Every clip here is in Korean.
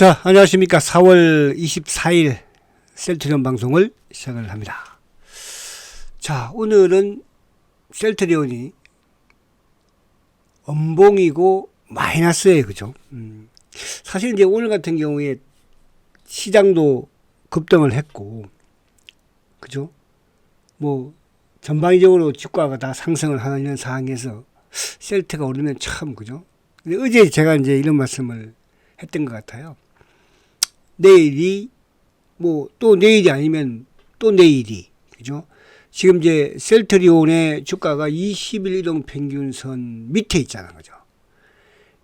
자, 안녕하십니까. 4월 24일 셀트리온 방송을 시작을 합니다. 자, 오늘은 셀트리온이 음봉이고 마이너스예요. 그죠? 사실 이제 오늘 같은 경우에 시장도 급등을 했고, 그죠? 뭐, 전반적으로 주가가 다 상승을 하는 이런 상황에서 셀트가 오르면 참, 그죠? 근데 어제 제가 이제 이런 말씀을 했던 것 같아요. 내일이 뭐 또 내일이 아니면 또 내일이, 그죠? 지금 이제 셀트리온의 주가가 20일 이동 평균선 밑에 있잖아, 그죠?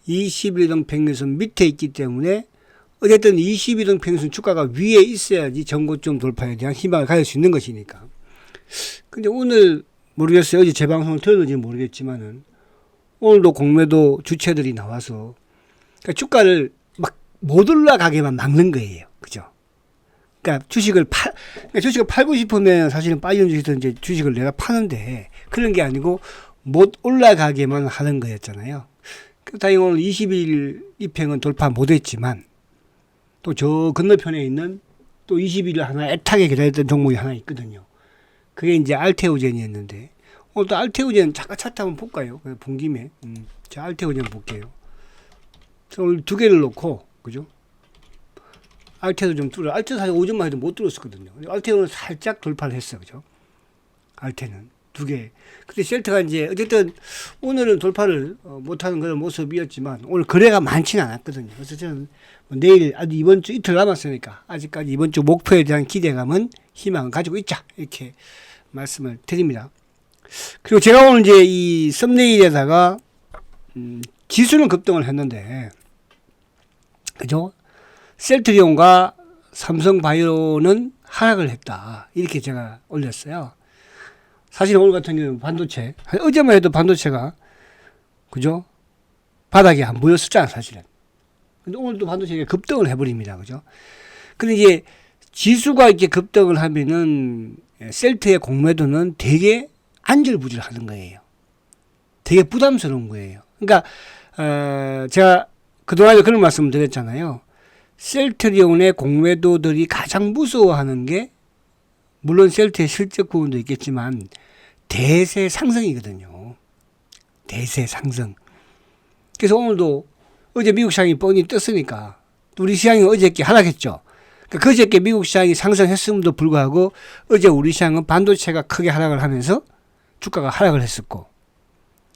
20일 이동 평균선 밑에 있기 때문에 어쨌든 20일 이동 평균선 주가가 위에 있어야지 전고점 돌파에 대한 희망을 가질 수 있는 것이니까. 근데 오늘 모르겠어요. 어제 제 방송을 들었는지 모르겠지만은 오늘도 공매도 주체들이 나와서 그러니까 주가를 막 못 올라가게만 막는 거예요. 그죠? 그러니까 주식을 팔고 싶으면 사실은 빠지는 주식은 이제 주식을 내가 파는데 그런 게 아니고 못 올라가게만 하는 거였잖아요. 다행히 오늘 20일 이평은 돌파 못 했지만 또 저 건너편에 있는 또 20일을 하나 애타게 기다렸던 종목이 하나 있거든요. 그게 이제 알테오젠이었는데 오늘 또 알테오젠 잠깐 차트 한번 볼까요? 본 김에. 자, 알테오젠 볼게요. 오늘 두 개를 놓고, 그죠? 알테도 좀 뚫어. 알테도 사실 오전만 해도 못 뚫었었거든요. 알테는 살짝 돌파를 했어. 그죠? 알테는 두 개. 근데 셀트가 이제 어쨌든 오늘은 돌파를 못하는 그런 모습이었지만 오늘 거래가 많지는 않았거든요. 그래서 저는 내일 아주 이번 주 이틀 남았으니까 아직까지 이번 주 목표에 대한 기대감은 희망을 가지고 있자. 이렇게 말씀을 드립니다. 그리고 제가 오늘 이제 이 썸네일에다가 지수는 급등을 했는데, 그죠? 셀트리온과 삼성바이오는 하락을 했다. 이렇게 제가 올렸어요. 사실 오늘 같은 경우는 반도체, 어제만 해도 반도체가, 그죠? 바닥이 안 보였었잖아, 사실은. 근데 오늘도 반도체가 급등을 해버립니다. 그죠? 근데 이제 지수가 이렇게 급등을 하면은 셀트의 공매도는 되게 안절부절 하는 거예요. 되게 부담스러운 거예요. 그러니까, 제가 그동안에 그런 말씀을 드렸잖아요. 셀트리온의 공매도들이 가장 무서워하는 게, 물론 셀트의 실적 부분도 있겠지만, 대세 상승이거든요. 대세 상승. 그래서 오늘도 어제 미국 시장이 뻔히 떴으니까, 우리 시장이 어저께 하락했죠. 그러니까 그저께 미국 시장이 상승했음에도 불구하고, 어제 우리 시장은 반도체가 크게 하락을 하면서 주가가 하락을 했었고,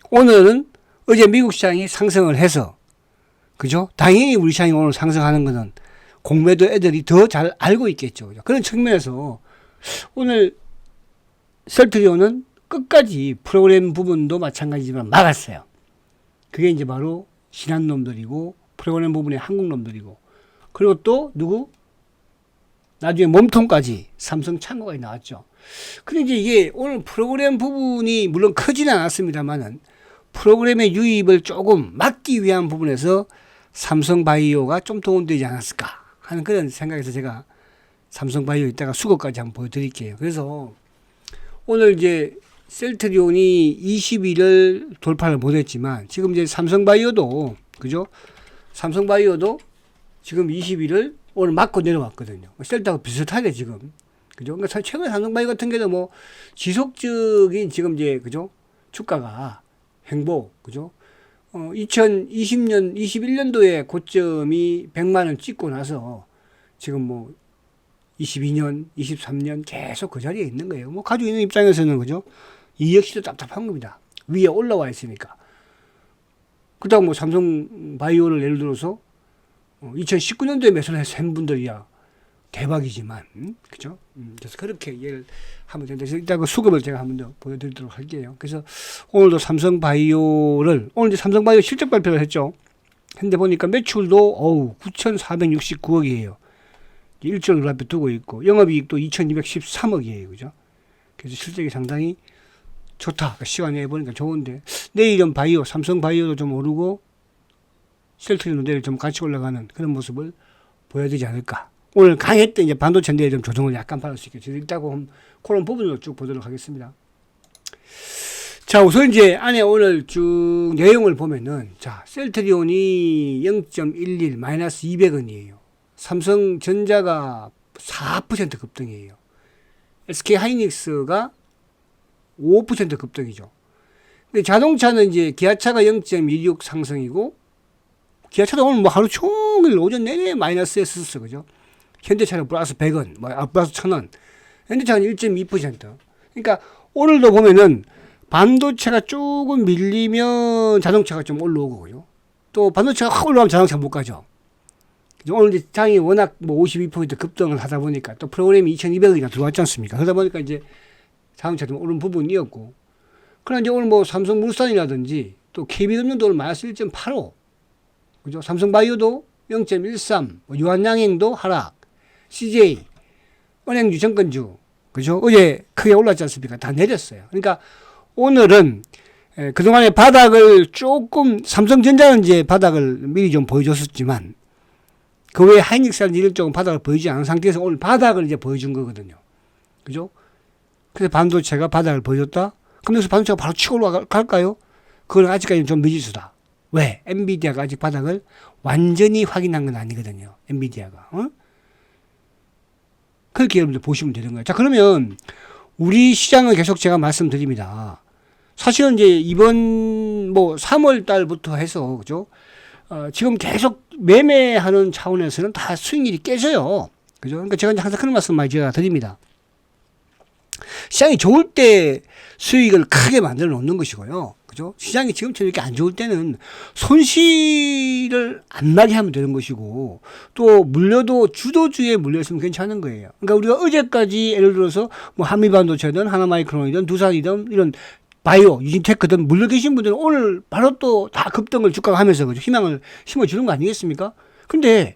오늘은 어제 미국 시장이 상승을 해서, 그죠? 당연히 우리 시장이 오늘 상승하는 것은 공매도 애들이 더 잘 알고 있겠죠. 그죠? 그런 측면에서 오늘 셀트리온은 끝까지 프로그램 부분도 마찬가지지만 막았어요. 그게 이제 바로 신한 놈들이고 프로그램 부분의 한국 놈들이고 그리고 또 누구? 나중에 몸통까지 삼성 창고가 나왔죠. 근데 이제 이게 오늘 프로그램 부분이 물론 크지는 않았습니다만은 프로그램의 유입을 조금 막기 위한 부분에서 삼성바이오가 좀 도움되지 않았을까 하는 그런 생각에서 제가 삼성바이오 이따가 수급까지 한번 보여드릴게요. 그래서 오늘 이제 셀트리온이 20일을 돌파를 못했지만 지금 이제 삼성바이오도, 그죠? 삼성바이오도 지금 20일을 오늘 맞고 내려왔거든요. 셀트하고 비슷하게 지금, 그죠? 그러니까 최근에 삼성바이오 같은 경우도 뭐 지속적인 지금 이제, 그죠? 주가가 행보, 그죠? 2020년, 21년도에 고점이 100만원 찍고 나서 지금 뭐 22년, 23년 계속 그 자리에 있는 거예요. 뭐 가지고 있는 입장에서는, 그죠? 이 역시도 답답한 겁니다. 위에 올라와 있으니까. 그다음 뭐 삼성 바이오를 예를 들어서 2019년도에 매수를 해서 한 분들이야 대박이지만, 그죠? 그래서 그렇게 이해를 하면 되는데, 일단 그 수급을 제가 한 번 더 보여드리도록 할게요. 그래서 오늘도 삼성바이오를, 오늘 이제 삼성바이오 실적 발표를 했죠. 근데 보니까 매출도, 9,469억이에요. 1조를 앞에 두고 있고, 영업이익도 2,213억이에요. 그죠? 그래서 실적이 상당히 좋다. 시간에 보니까 좋은데, 내일은 바이오, 삼성바이오도 좀 오르고, 셀트리온도 내일 좀 같이 올라가는 그런 모습을 보여드리지 않을까. 오늘 강했던 이제 반도체인데 좀 조정을 약간 받을 수 있겠죠. 일단 그런 부분으로 쭉 보도록 하겠습니다. 자, 우선 이제 안에 오늘 쭉 내용을 보면은, 자, 셀트리온이 0.11 마이너스 200원이에요. 삼성전자가 4% 급등이에요. SK하이닉스가 5% 급등이죠. 근데 자동차는 이제 기아차가 0.16 상승이고, 기아차도 오늘 뭐 하루 종일 오전 내내 마이너스였었어, 그죠? 현대차는 플러스 100원, 플러스 1000원. 현대차는 1.2%. 그러니까 오늘도 보면은 반도체가 조금 밀리면 자동차가 좀 올라오고, 그죠? 또 반도체가 확 올라가면 자동차 못 가죠. 오늘 이제 장이 워낙 뭐 52% 급등을 하다 보니까 또 프로그램이 2,200억이나 들어왔지 않습니까? 그러다 보니까 이제 자동차 좀 오른 부분이었고. 그러나 이제 오늘 뭐 삼성물산이라든지 또 KB금융도 오늘 마이너스 1.85. 그죠? 삼성바이오도 0.13. 유한양행도 하락. CJ, 은행주, 정권주. 그죠? 어제 크게 올랐지 않습니까? 다 내렸어요. 그러니까 오늘은 그동안의 바닥을 조금, 삼성전자는 이제 바닥을 미리 좀 보여줬었지만, 그 외에 하이닉스라든지 이런 쪽은 바닥을 보이지 않은 상태에서 오늘 바닥을 이제 보여준 거거든요. 그죠? 그래서 반도체가 바닥을 보여줬다? 그럼 여기서 반도체가 바로 치고 올라갈까요? 그건 아직까지는 좀 미지수다. 왜? 엔비디아가 아직 바닥을 완전히 확인한 건 아니거든요. 엔비디아가. 그렇게 여러분들 보시면 되는 거예요. 자, 그러면 우리 시장은 계속 제가 말씀드립니다. 사실은 이제 이번 뭐 3월 달부터 해서, 그죠? 지금 계속 매매하는 차원에서는 다 수익률이 깨져요. 그죠? 그러니까 제가 항상 그런 말씀 많이 제가 드립니다. 시장이 좋을 때 수익을 크게 만들어 놓는 것이고요. 그죠? 시장이 지금처럼 이렇게 안 좋을 때는 손실을 안 나게 하면 되는 것이고, 또 물려도 주도주에 물렸으면 괜찮은 거예요. 그러니까 우리가 어제까지 예를 들어서 뭐 한미반도체든 하나마이크론이든 두산이든 이런 바이오, 유진테크든 물려 계신 분들은 오늘 바로 또 다 급등을 주가가 하면서, 그죠? 희망을 심어주는 거 아니겠습니까? 근데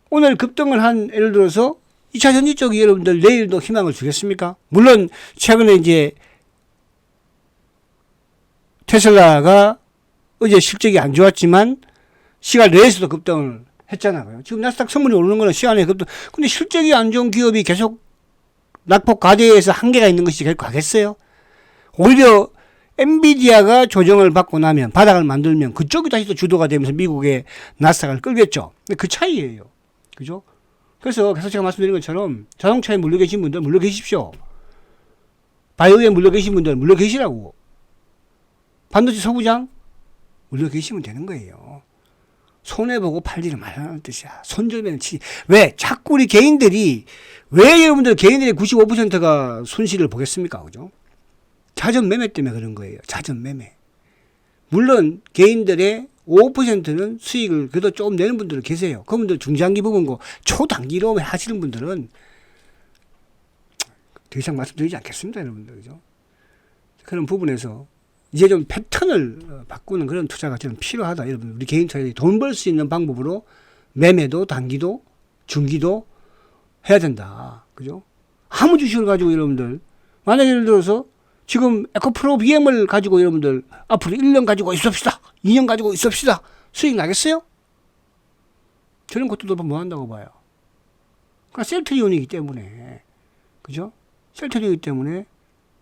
오늘 급등을 한 예를 들어서 2차 전지 쪽이 여러분들 내일도 희망을 주겠습니까? 물론 최근에 이제 테슬라가 어제 실적이 안 좋았지만 시간 내에서도 급등을 했잖아요. 지금 나스닥 선물이 오르는 거는 시간에 급등. 근데 실적이 안 좋은 기업이 계속 낙폭 과대해서 한계가 있는 것이 결국 가겠어요? 오히려 엔비디아가 조정을 받고 나면, 바닥을 만들면 그쪽이 다시 또 주도가 되면서 미국의 나스닥을 끌겠죠. 근데 그 차이예요. 그죠? 그래서 계속 제가 말씀드린 것처럼 자동차에 물려 계신 분들 물려 계십시오. 바이오에 물려 계신 분들 물려 계시라고. 반도체 소부장 물려 계시면 되는 거예요. 손해보고 팔 일을 말하는 뜻이야. 손절매는 치. 왜? 자꾸 우리 개인들이, 왜 여러분들 개인들의 95%가 손실을 보겠습니까? 그죠? 자전 매매 때문에 그런 거예요. 자전 매매. 물론 개인들의 5%는 수익을 그래도 조금 내는 분들은 계세요. 그분들 중장기 부분고 초단기로 하시는 분들은 더 이상 말씀드리지 않겠습니다. 여러분들. 그죠? 그런 부분에서 이제 좀 패턴을 바꾸는 그런 투자가 좀 필요하다. 여러분, 우리 개인 투자자들이 돈 벌 수 있는 방법으로 매매도 단기도 중기도 해야 된다. 그죠? 아무 주식을 가지고 여러분들, 만약에 예를 들어서 지금 에코프로 BM을 가지고 여러분들 앞으로 1년 가지고 있읍시다. 2년 가지고 있읍시다. 수익 나겠어요? 저런 것들도 뭐 한다고 봐요. 그러니까 셀트리온이기 때문에, 그죠? 셀트리온이기 때문에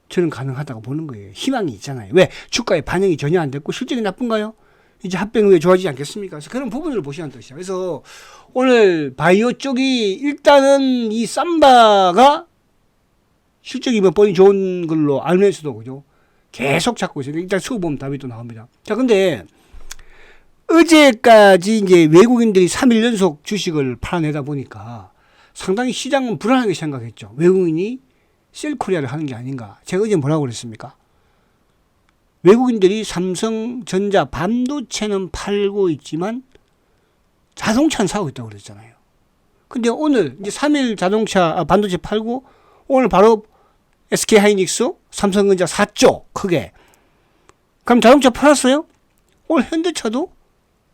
저는 가능하다고 보는 거예요. 희망이 있잖아요. 왜? 주가에 반영이 전혀 안 됐고 실적이 나쁜가요? 이제 합병 후에 좋아지지 않겠습니까? 그래서 그런 부분을 보시는 뜻이야. 그래서 오늘 바이오 쪽이 일단은 이 삼바가 실적이 뭐 뻔히 좋은 걸로 알면서도, 그죠? 계속 찾고 있어요. 일단 수급 보면 답이 또 나옵니다. 자, 근데 어제까지 이제 외국인들이 3일 연속 주식을 팔아내다 보니까 상당히 시장은 불안하게 생각했죠. 외국인이 셀코리아를 하는 게 아닌가. 제가 어제 뭐라고 그랬습니까? 외국인들이 삼성전자 반도체는 팔고 있지만 자동차는 사고 있다고 그랬잖아요. 근데 오늘 이제 3일 반도체 팔고 오늘 바로 SK하이닉스, 삼성전자 샀죠. 크게. 그럼 자동차 팔았어요? 오늘 현대차도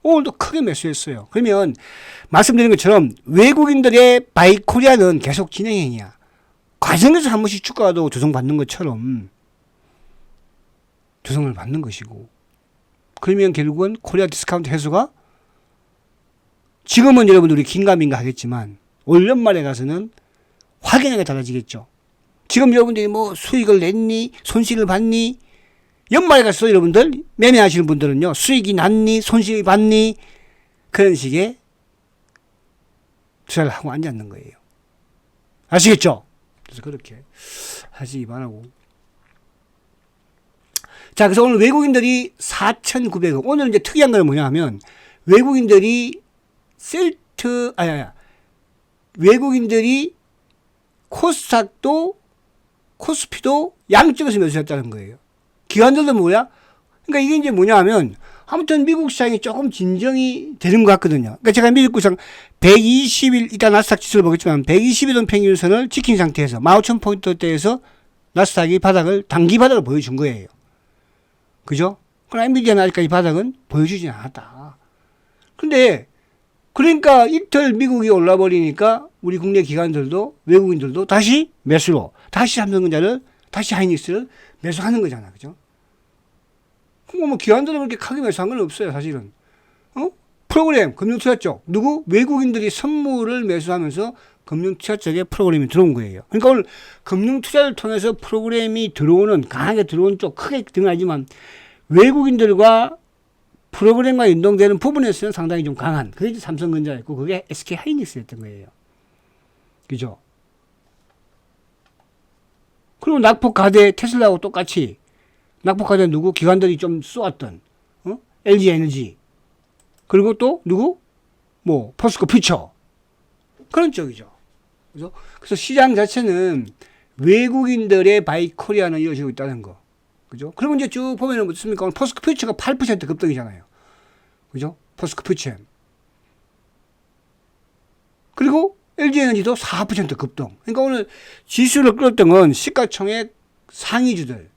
오늘도 크게 매수했어요. 그러면 말씀드린 것처럼 외국인들의 바이코리아는 계속 진행형이야. 과정에서 한 번씩 주가도 조정받는 것처럼 조정을 받는 것이고, 그러면 결국은 코리아 디스카운트 해소가 지금은 여러분들 우리 긴가민가 하겠지만 올 연말에 가서는 확연하게 달라지겠죠. 지금 여러분들이 뭐 수익을 냈니, 손실을 봤니, 연말에 가서 여러분들 매매하시는 분들은요, 수익이 났니, 손실이 봤니, 그런 식의 투자를 하고 앉았는 거예요. 아시겠죠? 그래서 그렇게 하시기 바라고. 자, 그래서 오늘 외국인들이 4,900억. 오늘 이제 특이한 건 뭐냐 하면, 외국인들이 외국인들이 코스닥도, 코스피도 양쪽에서 매수했다는 거예요. 기관들도 뭐야? 그러니까 이게 이제 뭐냐 하면, 아무튼 미국 시장이 조금 진정이 되는 것 같거든요. 그러니까 제가 미국 시장 120일, 이따 나스닥 지수를 보겠지만, 120일은 평균선을 지킨 상태에서 15,000포인트대에서 나스닥이 바닥을, 단기 바닥을 보여준 거예요. 그죠? 그러나 엔비디아는 아직까지 바닥은 보여주지 않았다. 근데, 그러니까 이틀 미국이 올라버리니까 우리 국내 기관들도 외국인들도 다시 매수로, 다시 삼성전자를, 다시 하이닉스를 매수하는 거잖아. 그죠? 그럼 뭐 기관들은 그렇게 크게 매수한 건 없어요. 사실은. 프로그램, 금융투자 쪽. 누구? 외국인들이 선물을 매수하면서 금융투자 쪽에 프로그램이 들어온 거예요. 그러니까 오늘 금융투자를 통해서 프로그램이 들어오는, 강하게 들어온 쪽 크게 등하지만 외국인들과 프로그램과 연동되는 부분에서는 상당히 좀 강한, 그게 삼성전자였고, 그게 SK 하이닉스였던 거예요. 그죠? 그리고 낙폭가대 테슬라하고 똑같이, 낙폭가대 누구? 기관들이 좀 쏘았던, LG 에너지. 그리고 또 누구? 뭐, 포스코 퓨처. 그런 쪽이죠. 그래서 시장 자체는 외국인들의 바이 코리아는 이어지고 있다는 거. 그죠? 그러면 이제 쭉 보면은 뭐습니까? 오늘 포스코 퓨처가 8% 급등이잖아요. 그죠? 포스코 퓨처. 그리고 LG 에너지도 4% 급등. 그러니까 오늘 지수를 끌었던 건 시가총액 상위주들.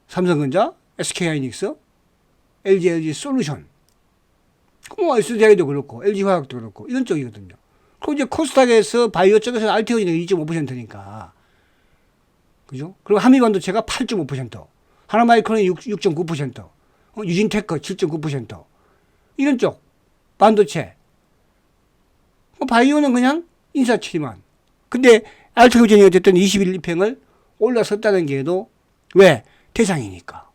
삼성전자, SK 하이닉스, LG 에너지 솔루션. 뭐 SDI도 그렇고 LG 화학도 그렇고 이런 쪽이거든요. 그리고 이제 코스닥에서 바이오 쪽에서 RTO는 2.5%니까. 그죠? 그리고 한미반도체가 8.5%, 하나마이크론이 6.9%, 유진테크 7.9%. 이런 쪽 반도체. 바이오는 그냥 인사치만. 근데 알트호전이 어쨌든 21일 입행을 올라섰다는 게도 왜? 대상이니까.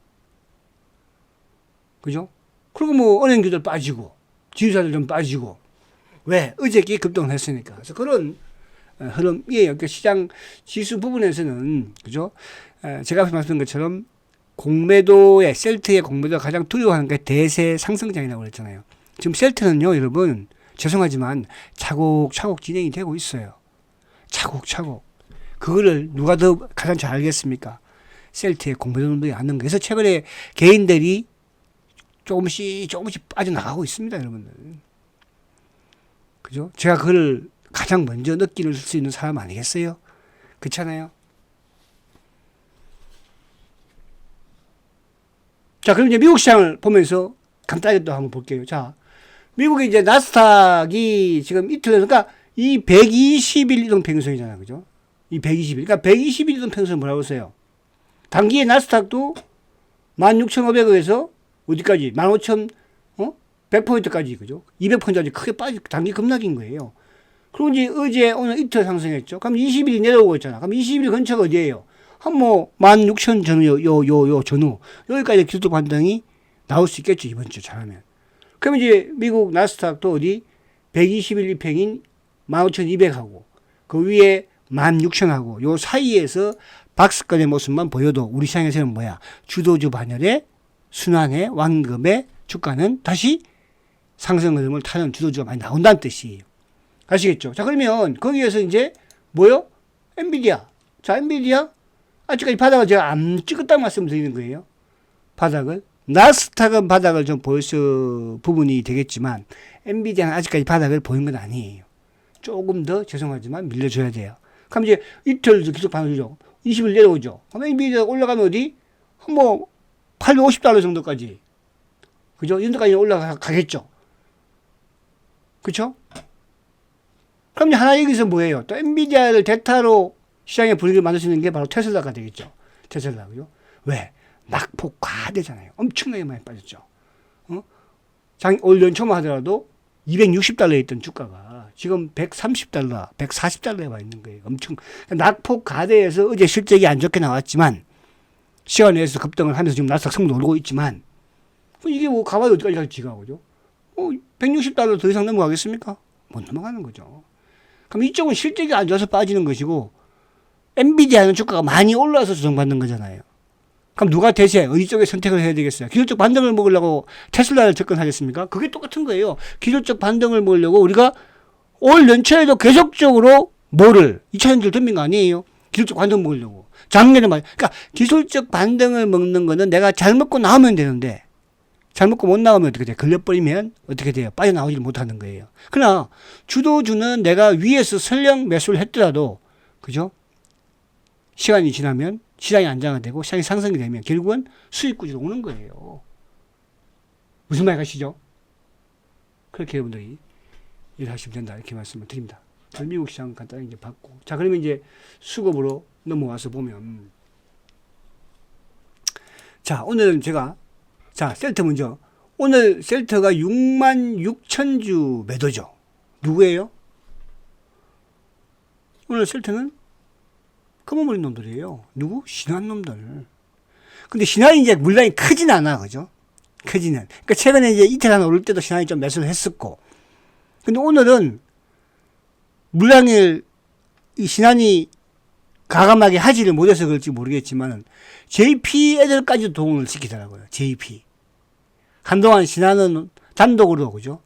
그죠? 그리고 뭐 은행주들 빠지고 지주사들 좀 빠지고 왜? 어저께 급등을 했으니까. 그래서 그런 흐름이에요. 그러니까 시장 지수 부분에서는 그죠? 제가 앞서 말씀드린 것처럼 공매도의 셀트의 공매도가 가장 두려워하는 게 대세 상승장이라고 그랬잖아요. 지금 셀트는요, 여러분 죄송하지만 차곡차곡 진행이 되고 있어요. 차곡차곡. 그거를 누가 더 가장 잘 알겠습니까? 셀트의 공매도 운동이 안 는 거예요. 그래서 최근에 개인들이 조금씩 빠져나가고 있습니다, 여러분들. 그죠? 제가 그걸 가장 먼저 느낄 수 있는 사람 아니겠어요? 그렇잖아요? 자, 그럼 이제 미국 시장을 보면서 간단하게 또 한번 볼게요. 자, 미국의 이제 나스닥이 지금 이틀, 그러니까 이 120일 이동 평균선이잖아요. 그죠? 이 120일. 그러니까 120일 이동 평균선 뭐라고 했어요? 단기에 나스닥도 16,500원에서 어디까지? 15,100포인트까지, 그죠? 200포인트까지 크게 단기 급락인 거예요. 그리고 이제 어제, 오늘 이틀 상승했죠. 그럼 20일이 내려오고 있잖아. 그럼 20일 근처가 어디예요? 한 뭐, 16,000 전후, 전후. 여기까지 기술도 반등이 나올 수 있겠죠. 이번 주 잘하면. 그럼 이제 미국 나스닥도 어디? 120일 입행인 15,200하고, 그 위에 16,000하고, 요 사이에서 박스권의 모습만 보여도 우리 시장에서는 뭐야? 주도주 반열의 순환의 완급의 주가는 다시 상승 흐름을 타는 주도주가 많이 나온다는 뜻이에요. 아시겠죠? 자, 그러면 거기에서 이제 뭐요? 엔비디아. 자, 엔비디아 아직까지 바닥을 제가 안 찍었다는 말씀 드리는 거예요. 바닥을. 나스닥은 바닥을 좀 보였을 부분이 되겠지만 엔비디아는 아직까지 바닥을 보인 건 아니에요. 조금 더 죄송하지만 밀려줘야 돼요. 그럼 이제 이틀 계속 반응이죠. 20일 내려오죠. 그럼 엔비디아 올라가면 어디? 뭐 850달러 정도까지. 그죠? 이 정도까지 올라가겠죠. 그쵸? 그럼 하나 여기서 뭐예요? 또 엔비디아를 대타로 시장의 분위기를 만들 수 있는 게 바로 테슬라가 되겠죠. 테슬라. 그죠? 왜? 낙폭 과대잖아요. 엄청나게 많이 빠졌죠. 올 연초만 하더라도 260달러에 있던 주가가 지금 130달러, 140달러에 와 있는 거예요. 엄청. 낙폭 과대에서 어제 실적이 안 좋게 나왔지만 시간 내에서 급등을 하면서 지금 나스닥 성도 오르고 있지만 이게 뭐 가봐야 어디까지 갈지가 그죠? 160달러 더 이상 넘어가겠습니까? 못 넘어가는 거죠. 그럼 이쪽은 실적이 안 좋아서 빠지는 것이고 엔비디아는 주가가 많이 올라서 조정받는 거잖아요. 그럼 누가 대세 어디 쪽에 선택을 해야 되겠어요? 기술적 반등을 먹으려고 테슬라를 접근하겠습니까? 그게 똑같은 거예요. 기술적 반등을 먹으려고 우리가 올 연초에도 계속적으로 뭐를 2차전지를 덤빈 거 아니에요? 기술적 반등 먹으려고. 작년에 말, 그러니까 기술적 반등을 먹는 거는 내가 잘 먹고 나오면 되는데 잘 먹고 못 나오면 어떻게 돼요? 걸려버리면 어떻게 돼요? 빠져나오질 못하는 거예요. 그러나 주도주는 내가 위에서 설령 매수를 했더라도 그죠? 시간이 지나면 시장이 안정화되고 시장이 상승이 되면 결국은 수익 구조로 오는 거예요. 무슨 말 가시죠? 그렇게 여러분들이 일하시면 된다 이렇게 말씀을 드립니다. 미국 시장 간단히 이제 봤고 자 그러면 이제 수급으로 넘어와서 보면 자 오늘은 제가 자 셀트 먼저 오늘 셀트가 66,000주 매도죠. 누구예요? 오늘 셀트는 검은머리 놈들이에요. 누구? 신한 놈들. 근데 신한이 이제 물량이 크진 않아, 그죠? 크지는. 그러니까 최근에 이제 이틀 하나 오를 때도 신한이 좀 매수를 했었고. 근데 오늘은 물량을 이 신한이 가감하게 하지를 못해서 그럴지 모르겠지만 JP 애들까지도 동원을 시키더라고요. JP. 한동안 신한은 단독으로, 그죠?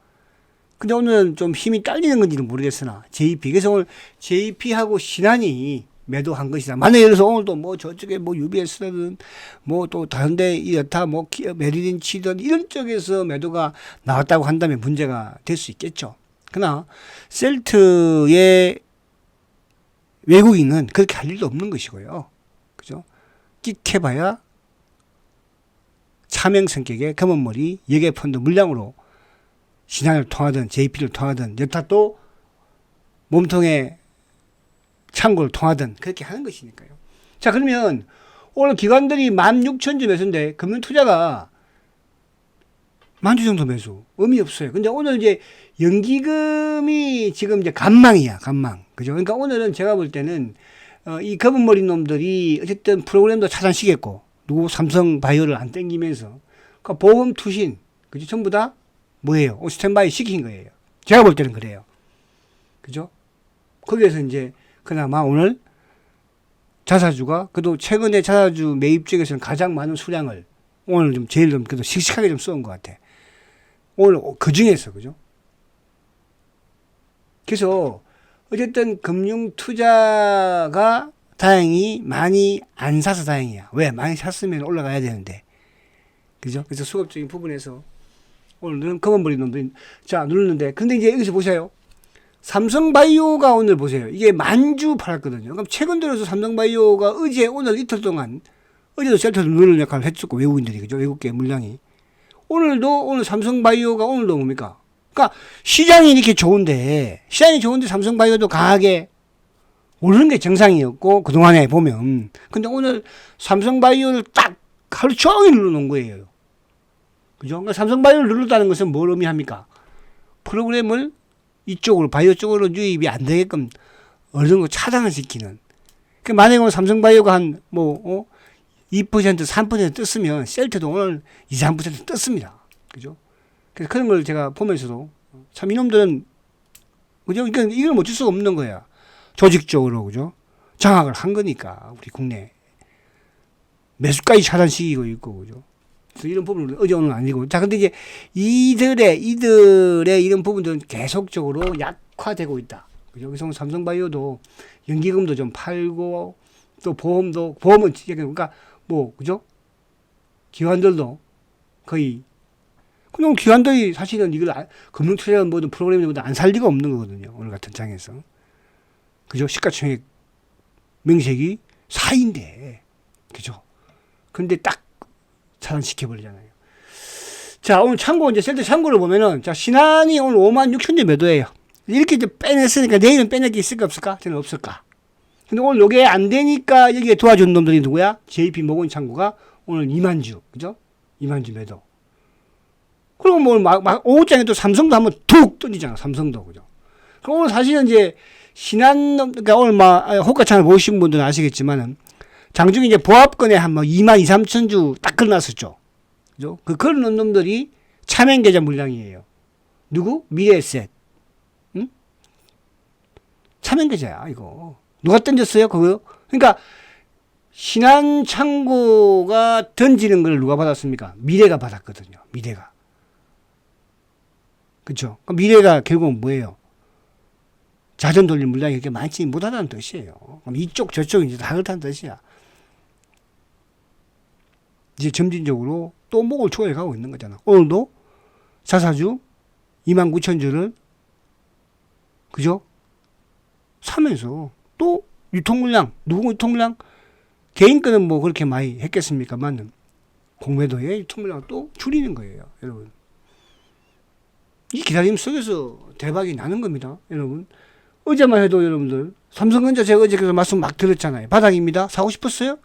근데 오늘은 좀 힘이 딸리는 건지는 모르겠으나 JP. 그래서 오늘 JP하고 신한이 매도한 것이다. 만약에 예를 들어서 오늘도 뭐 저쪽에 뭐 UBS든 뭐 또 다른데 여타 뭐 메리린치든 이런 쪽에서 매도가 나왔다고 한다면 문제가 될 수 있겠죠. 그러나 셀트의 외국인은 그렇게 할 일도 없는 것이고요. 그죠? 끽해봐야 차명 성격의 검은머리 여객펀드 물량으로 신한을 통하든 JP를 통하든 여타 또 몸통에 창고를 통하든 그렇게 하는 것이니까요. 자 그러면 오늘 기관들이 16,000주 매수인데 금융투자가 10,000주 정도 매수 의미 없어요. 근데 오늘 이제 연기금이 지금 이제 간망이야 간망 그죠? 그러니까 오늘은 제가 볼 때는 이 검은머리 놈들이 어쨌든 프로그램도 차단시켰고 누구 삼성바이오를 안 땡기면서 그러니까 보험 투신 그죠? 전부 다 뭐예요? 스탠바이 시킨 거예요. 제가 볼 때는 그래요. 그죠? 거기에서 이제 그나마 오늘 자사주가 그래도 최근에 자사주 매입 중에서는 가장 많은 수량을 오늘 좀 제일 좀 그래도 씩씩하게 좀 쏜 것 같아. 오늘 그 중에서 그죠? 그래서 어쨌든 금융 투자가 다행히 많이 안 사서 다행이야. 왜? 많이 샀으면 올라가야 되는데. 그죠? 그래서 수급적인 부분에서 오늘은 검은머리 놈들이 자 누르는데 근데 이제 여기서 보세요. 삼성바이오가 오늘 보세요. 이게 10,000주 팔았거든요. 그럼 최근 들어서 삼성바이오가 어제 오늘 이틀 동안 어제도 셀터를 누르는 역할을 했었고 외국인들이 그죠? 외국계 물량이 오늘도 오늘 삼성바이오가 오늘도 뭡니까? 그러니까 시장이 이렇게 좋은데 시장이 좋은데 삼성바이오도 강하게 오르는 게 정상이었고 그동안에 보면 근데 오늘 삼성바이오를 딱 하루 종일 눌러놓은 거예요. 그죠? 그러니까 삼성바이오를 누른다는 것은 뭘 의미합니까? 프로그램을 이쪽으로 바이오 쪽으로 유입이 안 되게끔 어느 정도 차단을 시키는. 그 만약에 오늘 삼성바이오가 한 뭐 2% 3% 떴으면 셀트도 오늘 2, 3% 떴습니다. 그죠? 그래서 그런 걸 제가 보면서도 참 이놈들은 그죠? 그러니까 이걸 못 줄 수가 없는 거야. 조직적으로 그죠? 장악을 한 거니까 우리 국내 매수까지 차단시키고 있고 그죠? 그래서 이런 부분은 어제 오늘 아니고 자 근데 이제 이들의 이런 부분들은 계속적으로 약화되고 있다. 그죠? 그래서 삼성바이오도 연기금도 좀 팔고 또 보험은 그러니까 뭐 그죠? 기관들도 거의 그냥 기관들이 사실은 이걸 금융투자 모든 프로그램보다 안 살 리가 없는 거거든요. 오늘 같은 장에서 그죠? 시가총액 명색이 4인데 그죠? 근데 딱 차단시켜버리잖아요. 자, 오늘 참고, 이제 셀트 참고를 보면은, 자, 신한이 오늘 56,000주 매도예요. 이렇게 이제 빼냈으니까 내일은 빼낼 게 있을까 없을까? 저는 없을까? 근데 오늘 요게 안 되니까 여기에 도와준 놈들이 누구야? JP 모건 창구가 오늘 20,000주, 그죠? 20,000주 매도. 그리고 뭐, 오후장에 또 삼성도 한번 툭 던지잖아, 삼성도, 그죠? 그럼 오늘 사실은 이제 신한, 그러니까 오늘 호가창을 보신 분들은 아시겠지만은, 장중에 이제 보합권에 한 22,000, 3,000주 딱 걸어놨었죠. 그죠? 그 걸어놓은 놈들이 차명 계좌 물량이에요. 누구? 미래에셋. 응? 사면계좌야, 이거. 누가 던졌어요, 그거? 그러니까, 신한창고가 던지는 걸 누가 받았습니까? 미래가 받았거든요, 미래가. 그쵸? 미래가 결국은 뭐예요? 자전 돌릴 물량이 그렇게 많지 못하다는 뜻이에요. 그럼 이쪽, 저쪽 이제 다 그렇다는 뜻이야. 이제 점진적으로 또 목을 초과해 가고 있는 거잖아. 오늘도 자사주 29,000주를, 그죠? 사면서 또 유통물량, 누구 유통물량? 개인 거는 뭐 그렇게 많이 했겠습니까만, 공매도의 유통물량을 또 줄이는 거예요, 여러분. 이 기다림 속에서 대박이 나는 겁니다, 여러분. 어제만 해도 여러분들, 삼성전자 제가 어저께서 말씀 막 들었잖아요. 바닥입니다. 사고 싶었어요?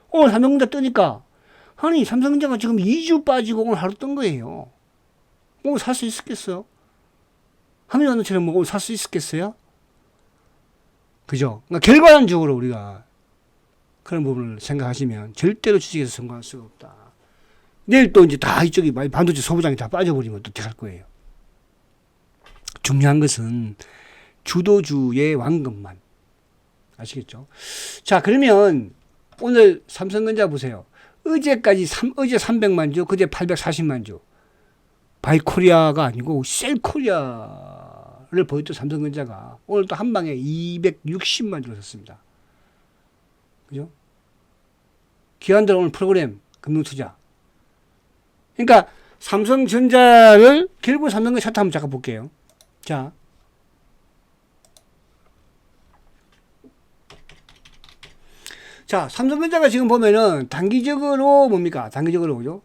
오늘 삼성전자 뜨니까, 아니, 삼성전자가 지금 2주 빠지고 오늘 하루 뜬 거예요. 오늘 살 수 있었겠어요? 한미반도체는 뭐 오늘 살 수 있었겠어요? 그죠? 그러니까 결과론적으로 우리가 그런 부분을 생각하시면 절대로 주식에서 성공할 수가 없다. 내일 또 이제 다 이쪽이 반도체 소부장이 다 빠져버리면 어떻게 할 거예요? 중요한 것은 주도주의 완급만. 아시겠죠? 자, 그러면 오늘 삼성전자 보세요. 어제 300만 주, 그제 840만 주. 바이코리아가 아니고 셀코리아를 보였던 삼성전자가 오늘 또 한 방에 260만 주를 샀습니다. 그죠? 기관들 오늘 프로그램 금융투자. 그러니까 삼성전자를 결국 삼성전자 차트 한번 잠깐 볼게요. 자. 자, 삼성전자가 지금 보면은 단기적으로 뭡니까? 단기적으로 그죠?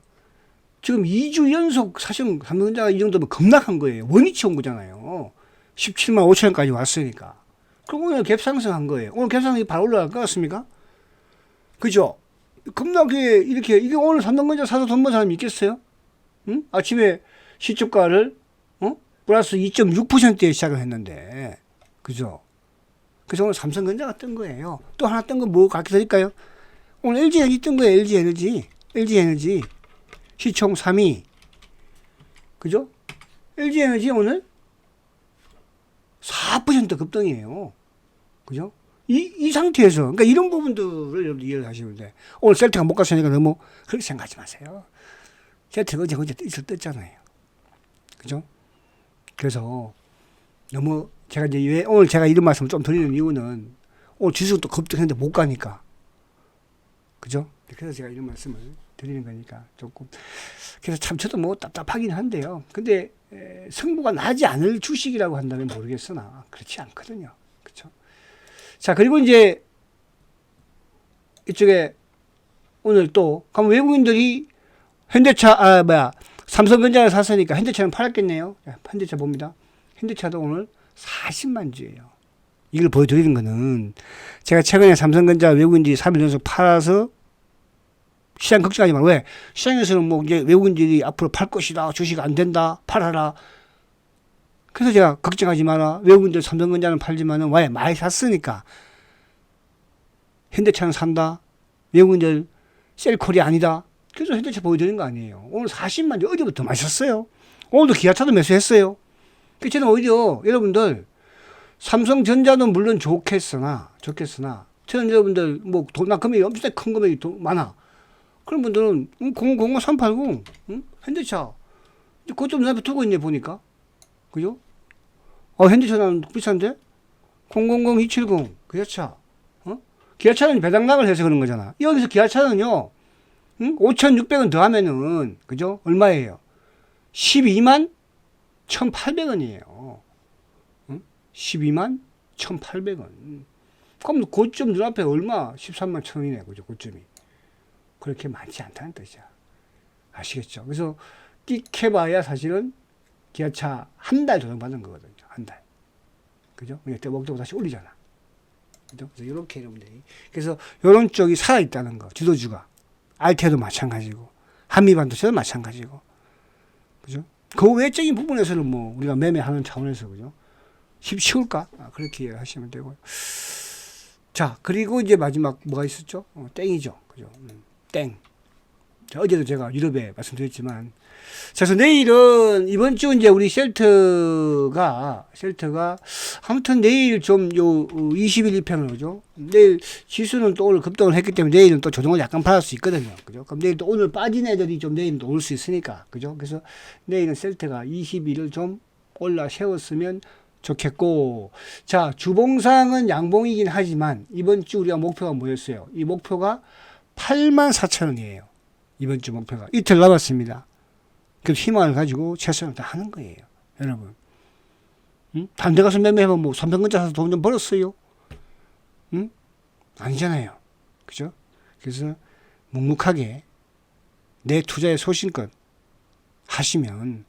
지금 2주 연속 사실 삼성전자가 이 정도면 급락한 거예요. 원위치 온 거잖아요. 17만 5천원까지 왔으니까. 그럼 오늘 갭 상승한 거예요. 오늘 갭 상승이 바로 올라갈 것 같습니까? 그죠? 급락에 이렇게, 이게 오늘 삼성전자 사서 돈 번 사람이 있겠어요? 응? 아침에 시초가를, 플러스 2.6%에 시작을 했는데. 그죠? 그래서 오늘 삼성전자가 뜬 거예요. 또 하나 뜬 거 뭐 가르쳐 드릴까요? 오늘 LG에너지 뜬 거예요. LG에너지. 시총 3위. 그죠? LG에너지 오늘 4% 급등이에요. 그죠? 이 상태에서, 그러니까 이런 부분들을 여러분들 이해를 하시면 돼. 오늘 셀트가 못 갔으니까 너무 그렇게 생각하지 마세요. 셀트가 어제 떴잖아요. 그죠? 그래서 너무 제가 이제 왜 오늘 제가 이런 말씀을 좀 드리는 이유는 오늘 지수가 또 급등했는데 못 가니까. 그죠? 그래서 제가 이런 말씀을 드리는 거니까 조금. 그래서 참 저도 뭐 답답하긴 한데요. 근데 승부가 나지 않을 주식이라고 한다면 모르겠으나 그렇지 않거든요. 그렇죠? 자, 그리고 이제 이쪽에 오늘 또 그럼 외국인들이 현대차 삼성전자를 샀으니까 현대차는 팔았겠네요. 현대차 봅니다. 현대차도 오늘 40만 주예요. 이걸 보여드리는 거는 제가 최근에 삼성전자 외국인들이 3일 연속 팔아서 시장 걱정하지 말고, 왜? 시장에서는 뭐 이제 외국인들이 앞으로 팔 것이다. 주식 안 된다. 팔아라. 그래서 제가 걱정하지 마라. 외국인들 삼성전자는 팔지만은 왜? 많이 샀으니까. 현대차는 산다. 외국인들 셀콜이 아니다. 그래서 현대차 보여드리는 거 아니에요. 오늘 40만 주 어제부터 마셨어요. 오늘도 기아차도 매수했어요. 그 저는 오히려 여러분들 삼성전자도 물론 좋겠으나 저는 여러분들 뭐 돈 금액이 엄청 큰 금액이 많아. 그런 분들은 000380 현대차 그것 좀 눈앞에 두고 있네 보니까. 그죠? 현대차는 비싼데? 000270 기아차. 기아차는 배당락을 해서 그런 거잖아. 여기서 기아차는요. 5,600원 더 하면은 그죠? 얼마예요? 12만 1,800원이에요. 12만 1,800원. 그럼 고점 눈앞에 얼마? 13만 1,000원이네. 그죠? 고점이. 그렇게 많지 않다는 뜻이야. 아시겠죠? 그래서 끽해봐야 사실은 기아차 한 달 조정받는 거거든요. 한 달. 그죠? 그때 먹다고 다시 올리잖아. 그죠? 그래서 이렇게 여러분들이. 그래서 이런 쪽이 살아있다는 거. 주도주가. 알테도 마찬가지고. 한미반도체도 마찬가지고. 그죠? 그 외적인 부분에서는 뭐 우리가 매매하는 차원에서 그죠? 쉬울까? 그렇게 이해하시면 되고요. 자, 그리고 이제 마지막 뭐가 있었죠? 땡이죠. 그죠? 땡. 어제도 제가 유럽에 말씀드렸지만. 자, 그래서 내일은, 이번 주 이제 우리 셀트가, 아무튼 내일 좀 요 20일 입행을 그죠? 내일 지수는 또 오늘 급등을 했기 때문에 내일은 또 조정을 약간 받을 수 있거든요. 그죠? 그럼 내일 또 오늘 빠진 애들이 좀 내일은 또 올 수 있으니까. 그죠? 그래서 내일은 셀트가 20일을 좀 올라 세웠으면 좋겠고. 자, 주봉상은 양봉이긴 하지만 이번 주 우리가 목표가 뭐였어요? 이 목표가 84,000원이에요. 이번 주 목표가. 이틀 남았습니다. 그 희망을 가지고 최선을 다 하는 거예요. 여러분. 응? 다른 데 가서 매매하면 뭐 손편근자 사서 돈 좀 벌었어요. 응? 아니잖아요. 그죠? 그래서 묵묵하게 내 투자의 소신껏 하시면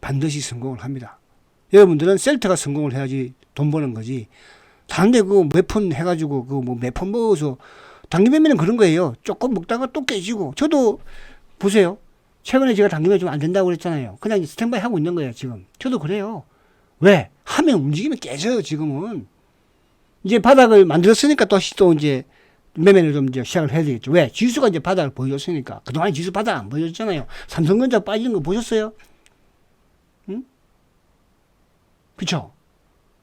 반드시 성공을 합니다. 여러분들은 셀트가 성공을 해야지 돈 버는 거지. 다른데 그거 몇 푼 해가지고 그거 뭐 몇 푼 먹어서 단기 매매는 그런 거예요. 조금 먹다가 또 깨지고. 저도 보세요. 최근에 제가 당기면 좀 안 된다고 그랬잖아요. 그냥 스탠바이 하고 있는 거예요, 지금. 저도 그래요. 왜? 하면 움직이면 깨져요, 지금은. 이제 바닥을 만들었으니까 또 이제 매매를 좀 이제 시작을 해야 되겠죠. 왜? 지수가 이제 바닥을 보여줬으니까. 그동안 지수 바닥 안 보여줬잖아요. 삼성전자 빠지는 거 보셨어요? 응? 그쵸?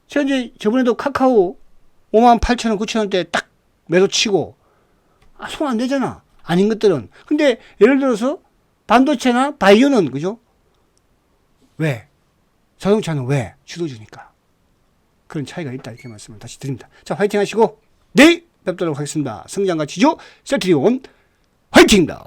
제가 이제 저번에도 카카오 58,000원, 9,000원대 딱 매도 치고, 손 안 되잖아. 아닌 것들은. 근데 예를 들어서 반도체나 바이오는 그죠? 왜? 자동차는 왜? 주도주니까. 그런 차이가 있다 이렇게 말씀을 다시 드립니다. 자, 화이팅 하시고 내일 뵙도록 하겠습니다. 성장과 지조 셀트리온 화이팅입니다.